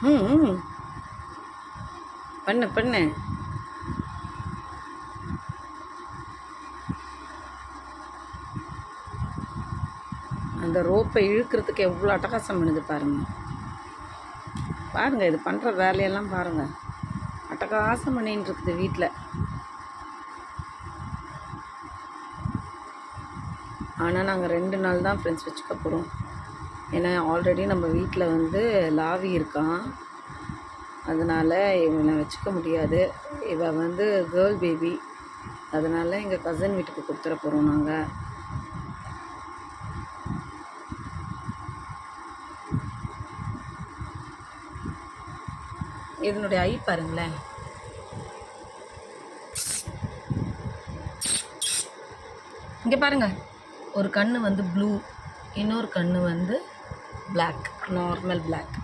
ம் பண்ணு பண்ணு. அந்த ரோப்பை இழுக்கிறதுக்கு எவ்வளோ அட்டகாசம் பண்ணுது பாருங்கள். பாருங்கள், இது பண்ணுற வேலையெல்லாம் பாருங்கள். அட்டகாசம் பண்ணின்னு இருக்குது வீட்டில். ஆனால் நாங்கள் 2 நாள் தான் ஃப்ரெண்ட்ஸ் வச்சுக்க போகிறோம். ஏன்னா ஆல்ரெடி நம்ம வீட்டில் வந்து லாவி இருக்கான். அதனால் இவனை வச்சுக்க முடியாது. இவன் வந்து கேர்ள் பேபி. அதனால் எங்கள் கசின் வீட்டுக்கு கொடுத்துட போகிறோம் நாங்கள். இதனுடைய ஐ பாருங்களேன். இங்கே பாருங்கள், ஒரு கண்ணு வந்து ப்ளூ, இன்னொரு கண்ணு வந்து பிளாக், நார்மல் பிளாக்.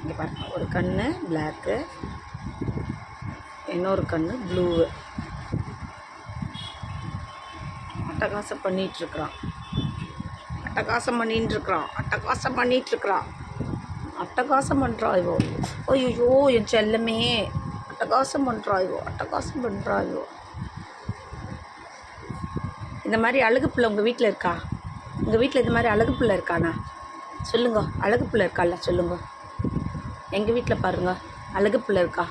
இங்கே பாருங்கள், ஒரு கண்ணு பிளாக்கு, இன்னொரு கண்ணு ப்ளூவு. அட்டகாசம் பண்ணிகிட்ருக்குறான், அட்டகாசம் பண்ணிட்டுருக்குறான், அட்டகாசம் பண்ணிகிட்ருக்குறான், அட்டகாசம் பண்ணுறா இவோ. ஐயோ என் செல்லமே, அட்டகாசம் பண்ணுறா இவோ, அட்டகாசம் பண்ணுறா இவோ. இந்த மாதிரி அழகு பிள்ளை உங்கள் வீட்டில் இருக்கா? உங்கள் வீட்டில் இந்த மாதிரி அழகு பிள்ளை இருக்காண்ணா? சொல்லுங்க, அழகு பிள்ளை இருக்கால்ல சொல்லுங்க. எங்கள் வீட்டில் பாருங்கள், அழகு பிள்ளை இருக்கா?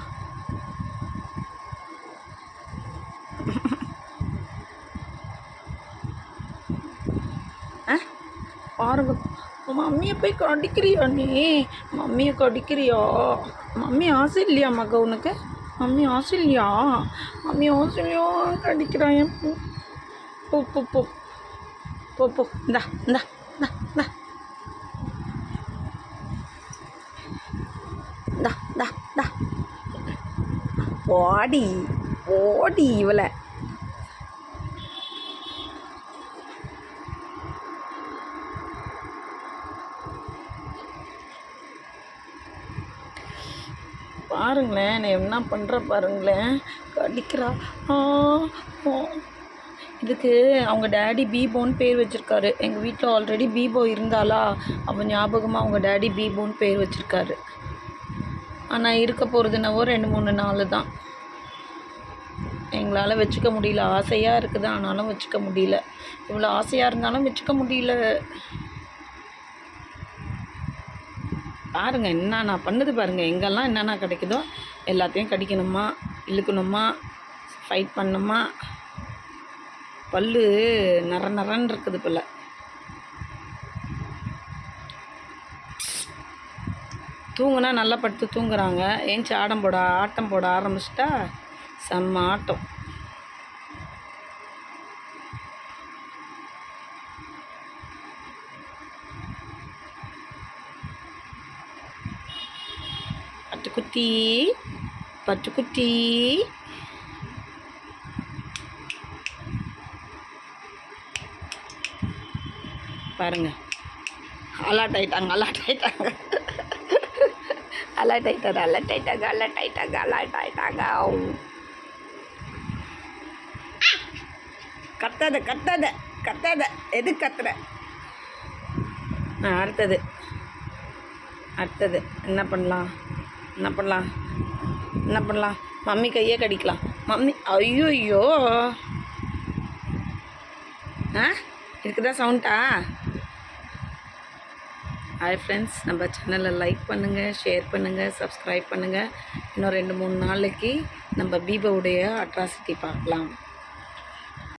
பாருங்க, மம்மியை போய் கடிக்கிறியா நீ? மம்மியை கடிக்கிறியா? மம்மி ஆசை இல்லையா மக உனக்கு? மம்மி ஆசை இல்லையா? மம்மி ஆசை இல்லையா? கடிக்கிறான் என் பூ. போ போ போ போ போ. இந்தா இந்தா இந்தா இந்தா இந்தா இந்தா இந்தா. ஓடி ஓடி இவளை. பாருங்களேன், நான் என்ன பண்ணுற பாருங்களேன், கடிக்கிறா. இதுக்கு அவங்க டேடி பீபோன்னு பேர் வச்சுருக்காரு. எங்கள் வீட்டில் ஆல்ரெடி பீபோ இருந்தாலா, அவன் ஞாபகமாக அவங்க டேடி பீபோன்னு பேர் வச்சுருக்காரு. ஆனால் இருக்க போகிறதுனவோ 2-3 நாள் தான். எங்களால் வச்சுக்க முடியல. ஆசையாக இருக்குது, ஆனாலும் வச்சுக்க முடியல. இவ்வளோ ஆசையாக இருந்தாலும் வச்சுக்க முடியல. பாருங்கள் என்னென்ன பண்ணுது பாருங்கள். எங்கெல்லாம் என்னென்ன கிடைக்குதோ எல்லாத்தையும் கடிக்கணுமா, இழுக்கணுமா, ஃபைட் பண்ணணுமா. பல்லு நரன்னு இருக்குது போல. தூங்குனா நல்லா படுத்து தூங்குறாங்க. ஏஞ்சி ஆட்டம் போட ஆரம்பிச்சிட்டா செம்ம ஆட்டம். பட்டுக்குட்டி பட்டுக்குட்டி. பாருங்க, அலர்ட் ஆயிட்டாங்க, அலர்ட் ஆயிட்டாங்க, அலர்ட் ஆயிட்டாங்க, அலர்ட் ஆயிட்டாங்க, அலர்ட் ஆயிட்டாங்க, அலர்ட் ஆயிட்டாங்க. கத்தாத கத்தாத கத்தாத. எது கத்துற? அடுத்தது அடுத்தது என்ன பண்ணலாம்? என்ன பண்ணலாம்? என்ன பண்ணலாம்? மம்மி கையே கடிக்கலாம். மம்மி ஐயோ இருக்குதா சவுண்டா? ஹாய் ஃப்ரெண்ட்ஸ், நம்ம சேனலை லைக் பண்ணுங்கள், ஷேர் பண்ணுங்கள், சப்ஸ்கிரைப் பண்ணுங்கள். இன்னும் 2-3 நாளைக்கு நம்ம பீபாவுடைய அட்ராசிட்டி பார்க்கலாம்.